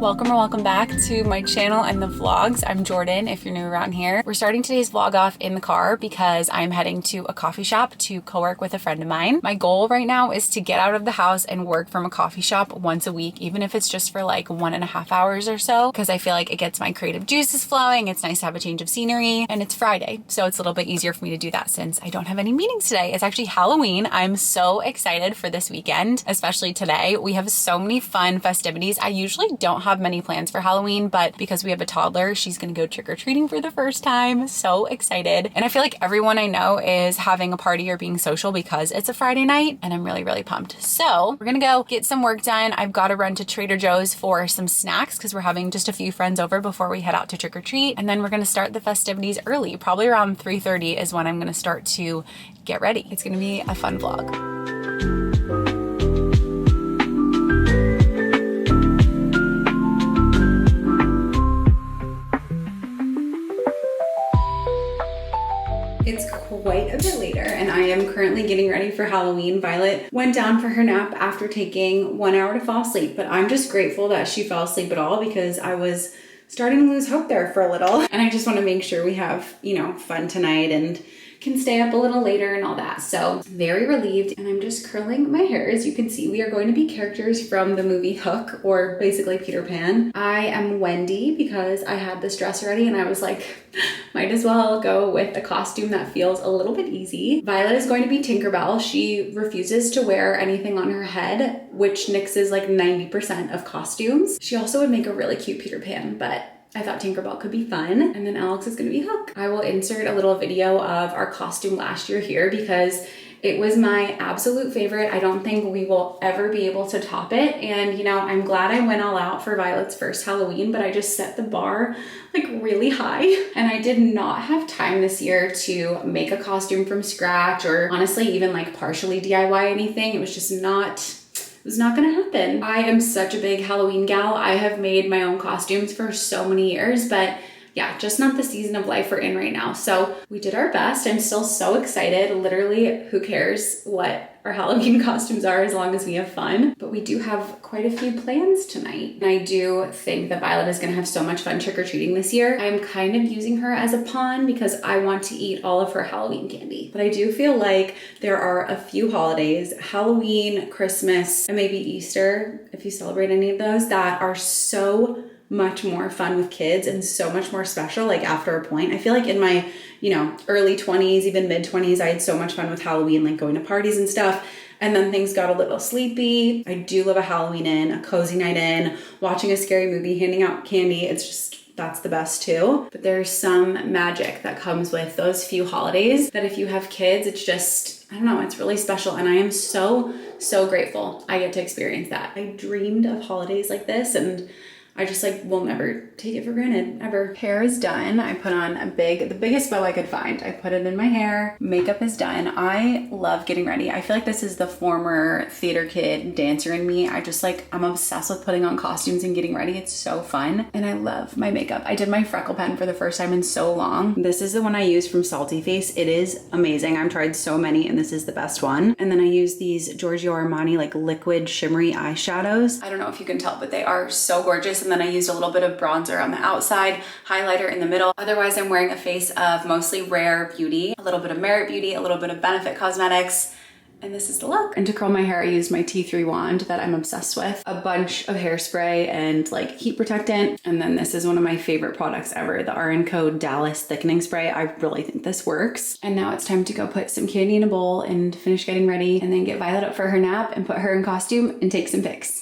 Welcome or welcome back to my channel and the vlogs. I'm Jordan if you're new around here. We're starting today's vlog off in the car because I'm heading to a coffee shop to co-work with a friend of mine. My goal right now is to get out of the house and work from a coffee shop once a week, even if it's just for like 1.5 hours or so, because I feel like it gets my creative juices flowing. It's nice to have a change of scenery, and it's Friday, so it's a little bit easier for me to do that since I don't have any meetings today. It's actually Halloween. I'm so excited for this weekend, especially today. We have so many fun festivities. I usually don't have many plans for Halloween, but because we have a toddler, she's gonna go trick-or-treating for the first time. So excited. And I feel like everyone I know is having a party or being social because it's a Friday night, and I'm really, really pumped. So we're gonna go get some work done. I've got to run to Trader Joe's for some snacks because we're having just a few friends over before we head out to trick-or-treat. And then we're gonna start the festivities early. Probably around 3:30 is when I'm gonna start to get ready. It's gonna be a fun vlog. It's quite a bit later and I am currently getting ready for Halloween. Violet went down for her nap after taking 1 hour to fall asleep, but I'm just grateful that she fell asleep at all because I was starting to lose hope there for a little. And I just want to make sure we have, fun tonight and can stay up a little later and all that. So very relieved, and I'm just curling my hair. As you can see, we are going to be characters from the movie Hook, or basically Peter Pan. I am Wendy because I had this dress already and I was like, might as well go with a costume that feels a little bit easy. Violet is going to be Tinkerbell. She refuses to wear anything on her head, which nixes like 90% of costumes. She also would make a really cute Peter Pan, but I thought Tinkerbell could be fun. And then Alex is gonna be Hook. I will insert a little video of our costume last year here because it was my absolute favorite. I don't think we will ever be able to top it. And I'm glad I went all out for Violet's first Halloween, but I just set the bar like really high. And I did not have time this year to make a costume from scratch or honestly even like partially DIY anything. It was just not gonna happen. I am such a big Halloween gal. I have made my own costumes for so many years, but yeah, just not the season of life we're in right now. So we did our best. I'm still so excited. Literally, who cares what our Halloween costumes are as long as we have fun. But we do have quite a few plans tonight. And I do think that Violet is gonna have so much fun trick-or-treating this year. I'm kind of using her as a pawn because I want to eat all of her Halloween candy. But I do feel like there are a few holidays, Halloween, Christmas, and maybe Easter, if you celebrate any of those, that are so much more fun with kids and so much more special like after a point. I feel like in my early 20s, even mid 20s, I had so much fun with Halloween, like going to parties and stuff, and then things got a little sleepy. I do love a Halloween in, a cozy night in, watching a scary movie, handing out candy. It's just, that's the best too. But there's some magic that comes with those few holidays that if you have kids, it's just, I don't know, it's really special. And I am so grateful I get to experience that. I dreamed of holidays like this, and I just will never take it for granted, ever. Hair is done. I put on the biggest bow I could find. I put it in my hair. Makeup is done. I love getting ready. I feel like this is the former theater kid dancer in me. I'm obsessed with putting on costumes and getting ready. It's so fun. And I love my makeup. I did my freckle pen for the first time in so long. This is the one I use from Salty Face. It is amazing. I've tried so many and this is the best one. And then I use these Giorgio Armani liquid shimmery eyeshadows. I don't know if you can tell, but they are so gorgeous. And then I used a little bit of bronzer on the outside, highlighter in the middle. Otherwise, I'm wearing a face of mostly Rare Beauty, a little bit of Merit Beauty, a little bit of Benefit Cosmetics, and this is the look. And to curl my hair, I used my T3 wand that I'm obsessed with, a bunch of hairspray and heat protectant. And then this is one of my favorite products ever, the R & Co Dallas Thickening Spray. I really think this works. And now it's time to go put some candy in a bowl and finish getting ready, and then get Violet up for her nap and put her in costume and take some pics.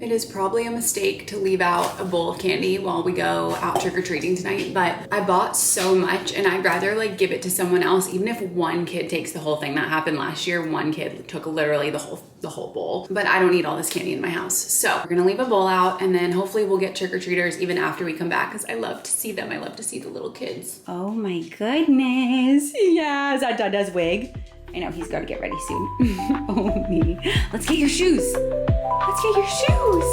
It is probably a mistake to leave out a bowl of candy while we go out trick-or-treating tonight, but I bought so much and I'd rather give it to someone else, even if one kid takes the whole thing. That happened last year. One kid took literally the whole bowl, but I don't eat all this candy in my house. So we're gonna leave a bowl out, and then hopefully we'll get trick-or-treaters even after we come back because I love to see them. I love to see the little kids. Oh my goodness. Yeah, is that Dada's wig? I know he's got to get ready soon. Oh me. Let's get your shoes. Let's get your shoes.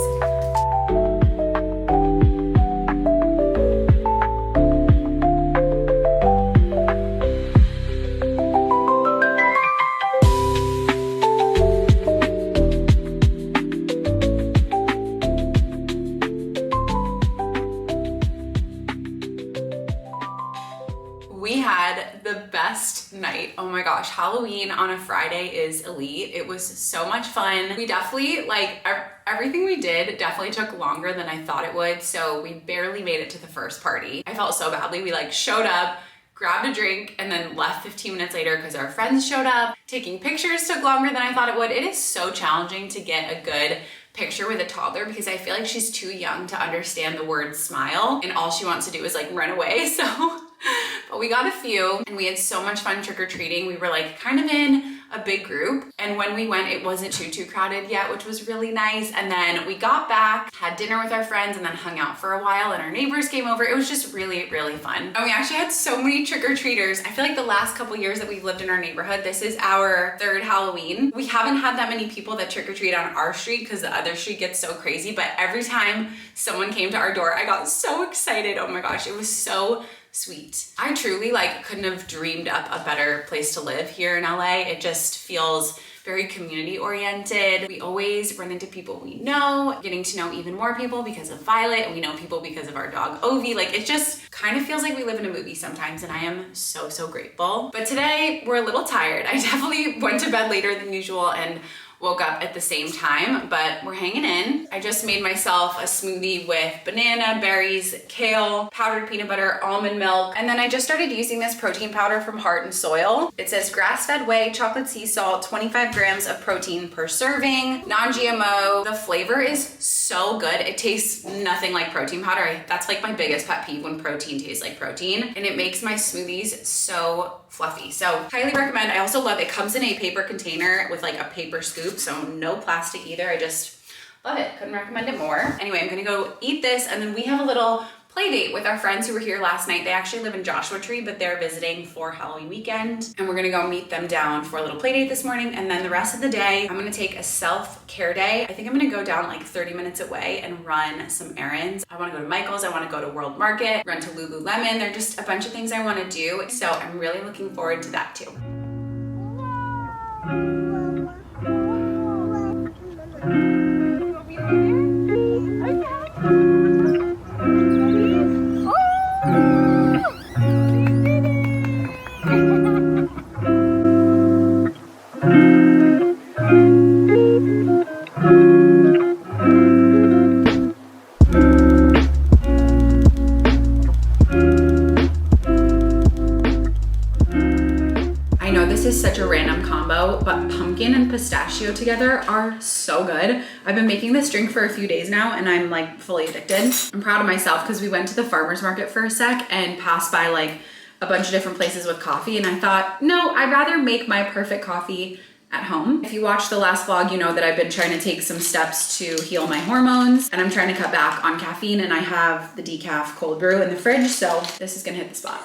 night. Oh my gosh, Halloween on a Friday is elite. It was so much fun. We definitely, like, everything we did definitely took longer than I thought it would, so we barely made it to the first party. I felt so badly. We like showed up, grabbed a drink, and then left 15 minutes later because our friends showed up. Taking pictures took longer than I thought it would. It is so challenging to get a good picture with a toddler because I feel like she's too young to understand the word smile, and all she wants to do is like run away. So, but we got a few and we had so much fun trick-or-treating. We were like kind of in a big group, and when we went, it wasn't too crowded yet, which was really nice. And then we got back, had dinner with our friends, and then hung out for a while, and our neighbors came over. It was just really fun. And we actually had so many trick-or-treaters. I feel like the last couple years that we've lived in our neighborhood, this is our third Halloween. We haven't had that many people that trick-or-treat on our street because the other street gets so crazy, but every time someone came to our door, I got so excited. Oh my gosh, it was so sweet. I truly like couldn't have dreamed up a better place to live here in LA. It just feels very community oriented. We always run into people we know, getting to know even more people because of Violet, and we know people because of our dog Ovi. Like, it just kind of feels like we live in a movie sometimes, and I am so grateful. But today we're a little tired. I definitely went to bed later than usual and woke up at the same time, but we're hanging in. I just made myself a smoothie with banana, berries, kale, powdered peanut butter, almond milk, and then I just started using this protein powder from Heart and Soil. It says grass-fed whey, chocolate sea salt, 25 grams of protein per serving, non-GMO. The flavor is so good. It tastes nothing like protein powder. That's like my biggest pet peeve, when protein tastes like protein, and it makes my smoothies so fluffy. So highly recommend. I also love it. Comes in a paper container with like a paper scoop, so no plastic either. I just love it. Couldn't recommend it more. Anyway, I'm gonna go eat this, and then we have a little play date with our friends who were here last night. They actually live in Joshua Tree, but they're visiting for Halloween weekend, and we're gonna go meet them down for a little play date this morning. And then the rest of the day, I'm gonna take a self-care day. I think I'm gonna go down like 30 minutes away and run some errands. I wanna go to Michael's, I wanna go to World Market, run to Lululemon. There are just a bunch of things I wanna do, so I'm really looking forward to that too. Such a random combo, but pumpkin and pistachio together are so good. I've been making this drink for a few days now, and I'm like fully addicted. I'm proud of myself because we went to the farmer's market for a sec and passed by like a bunch of different places with coffee, and I thought, no, I'd rather make my perfect coffee at home. If you watched the last vlog, you know that I've been trying to take some steps to heal my hormones, and I'm trying to cut back on caffeine, and I have the decaf cold brew in the fridge, so this is gonna hit the spot.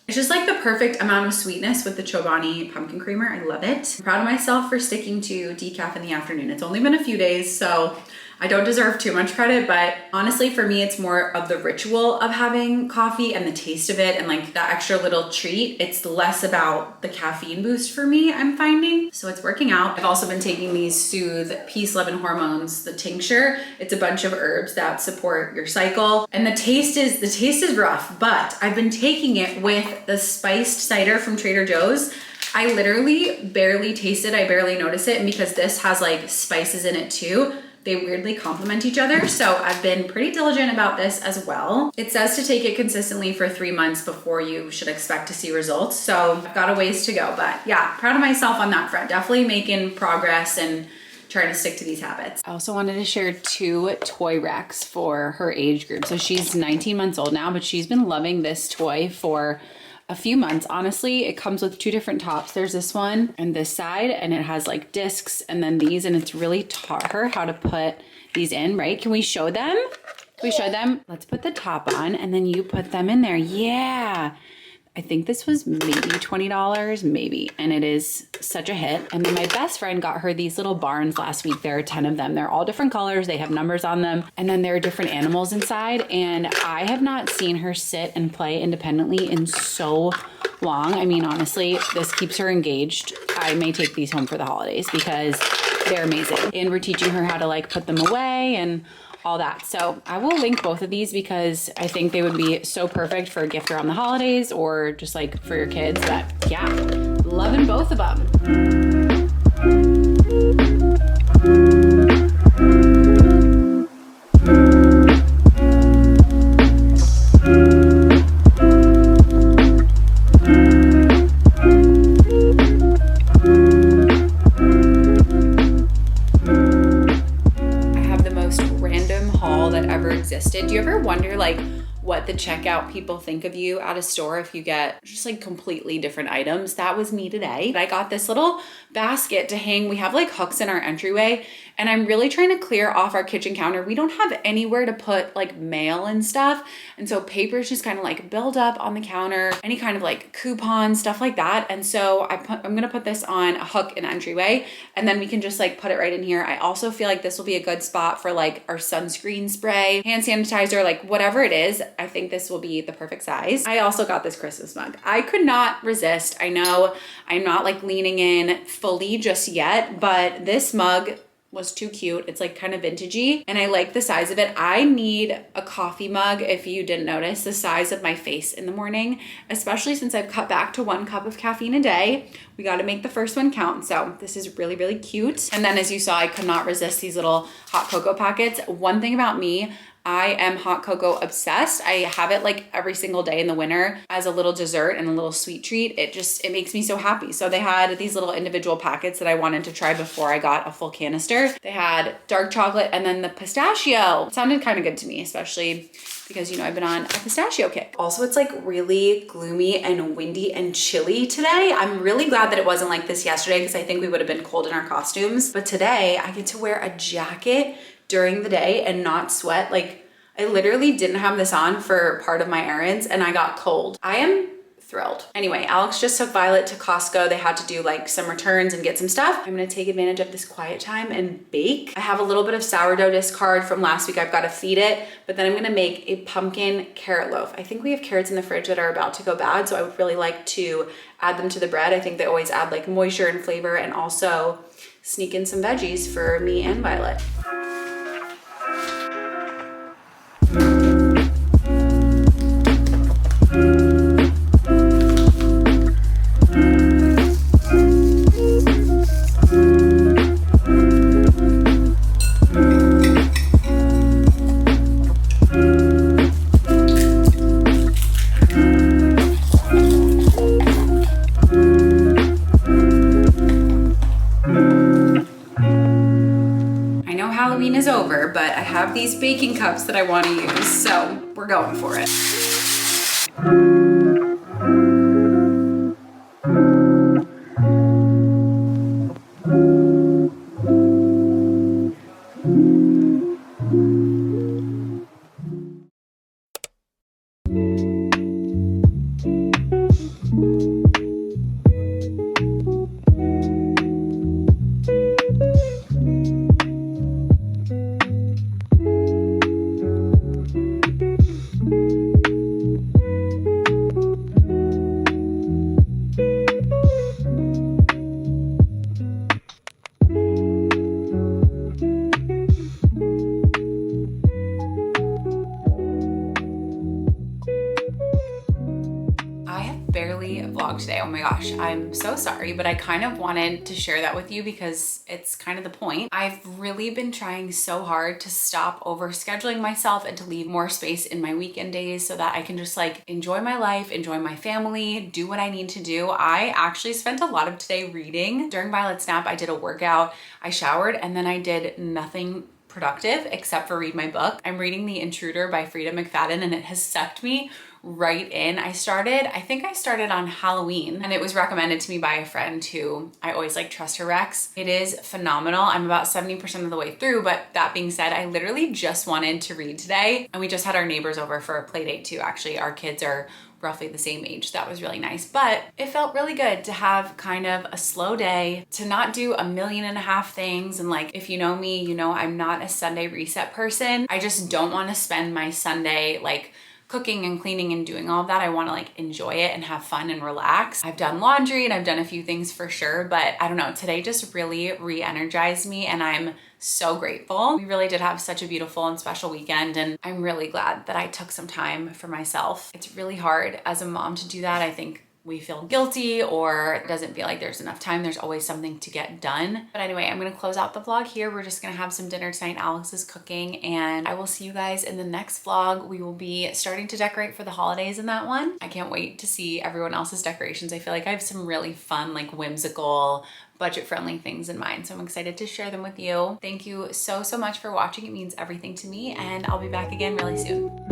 It's just like the perfect amount of sweetness with the Chobani pumpkin creamer. I love it. I'm proud of myself for sticking to decaf in the afternoon. It's only been a few days, so I don't deserve too much credit, but honestly for me, it's more of the ritual of having coffee and the taste of it and like that extra little treat. It's less about the caffeine boost for me, I'm finding. So it's working out. I've also been taking these Soothe Peace, Love, and Hormones, the tincture. It's a bunch of herbs that support your cycle. And the taste is rough, but I've been taking it with the spiced cider from Trader Joe's. I literally barely taste it. I barely notice it. And because this has like spices in it too, they weirdly complement each other. So I've been pretty diligent about this as well. It says to take it consistently for 3 months before you should expect to see results. So I've got a ways to go, but yeah, proud of myself on that front. Definitely making progress and trying to stick to these habits. I also wanted to share 2 toy racks for her age group. So she's 19 months old now, but she's been loving this toy for a few months. Honestly, it comes with 2 different tops. There's this one and this side, and it has like discs and then these, and it's really taught her how to put these in, right? Can we show them? Can we show them? Let's put the top on and then you put them in there. Yeah. I think this was maybe $20, maybe, and it is such a hit. And then my best friend got her these little barns last week. There are 10 of them. They're all different colors. They have numbers on them. And then there are different animals inside. And I have not seen her sit and play independently in so long. I mean, honestly, this keeps her engaged. I may take these home for the holidays because they're amazing. And we're teaching her how to like put them away and all that. So I will link both of these because I think they would be so perfect for a gift around the holidays or just like for your kids. But yeah, loving both of them. Do you ever wonder like what the checkout people think of you at a store if you get just like completely different items? That was me today. I got this little basket to hang. We have like hooks in our entryway and I'm really trying to clear off our kitchen counter. We don't have anywhere to put like mail and stuff. And so papers just kind of like build up on the counter, any kind of like coupons, stuff like that. And so I'm gonna put this on a hook in entryway and then we can just like put it right in here. I also feel like this will be a good spot for like our sunscreen spray, hand sanitizer, like whatever it is. I think this will be the perfect size. I also got this Christmas mug. I could not resist. I know I'm not like leaning in fully just yet, but this mug was too cute. It's like kind of vintagey and I like the size of it. I need a coffee mug, if you didn't notice, the size of my face in the morning, especially since I've cut back to 1 cup of caffeine a day. We got to make the first one count. So this is really, really cute. And then as you saw, I could not resist these little hot cocoa packets. One thing about me, I am hot cocoa obsessed. I have it like every single day in the winter as a little dessert and a little sweet treat. It makes me so happy. So they had these little individual packets that I wanted to try before I got a full canister. They had dark chocolate and then the pistachio. It sounded kind of good to me, especially because, you know, I've been on a pistachio kick. Also, it's like really gloomy and windy and chilly today. I'm really glad that it wasn't like this yesterday because I think we would have been cold in our costumes. But today I get to wear a jacket during the day and not sweat. Like I literally didn't have this on for part of my errands and I got cold. I am thrilled. Anyway, Alex just took Violet to Costco. They had to do like some returns and get some stuff. I'm gonna take advantage of this quiet time and bake. I have a little bit of sourdough discard from last week. I've got to feed it, but then I'm gonna make a pumpkin carrot loaf. I think we have carrots in the fridge that are about to go bad, so I would really like to add them to the bread. I think they always add like moisture and flavor and also sneak in some veggies for me and Violet. Halloween is over, but I have these baking cups that I want to use, so we're going for it. Barely vlogged today. Oh my gosh, I'm so sorry, but I kind of wanted to share that with you because it's kind of the point. I've really been trying so hard to stop over scheduling myself and to leave more space in my weekend days so that I can just like enjoy my life, enjoy my family, do what I need to do. I actually spent a lot of today reading. During Violet's nap, I did a workout, I showered, and then I did nothing productive except for read my book. I'm reading The Intruder by Frida McFadden and it has sucked me right in. I think I started on Halloween and it was recommended to me by a friend who I always like trust her recs. It is phenomenal. I'm about 70% of the way through, but that being said, I literally just wanted to read today and we just had our neighbors over for a play date too. Actually, our kids are roughly the same age. That was really nice, but it felt really good to have kind of a slow day, to not do 1.5 million things. And like, if you know me, you know I'm not a Sunday reset person. I just don't want to spend my Sunday like cooking and cleaning and doing all of that. I want to like enjoy it and have fun and relax. I've done laundry and I've done a few things for sure, but I don't know, today just really re-energized me and I'm so grateful. We really did have such a beautiful and special weekend, and I'm really glad that I took some time for myself. It's really hard as a mom to do that. I think we feel guilty or it doesn't feel like there's enough time. There's always something to get done. But anyway, I'm gonna close out the vlog here. We're just gonna have some dinner tonight. Alex is cooking, and I will see you guys in the next vlog. We will be starting to decorate for the holidays in that one. I can't wait to see everyone else's decorations. I feel like I have some really fun, like whimsical, budget-friendly things in mind. So I'm excited to share them with you. Thank you so much for watching. It means everything to me, and I'll be back again really soon.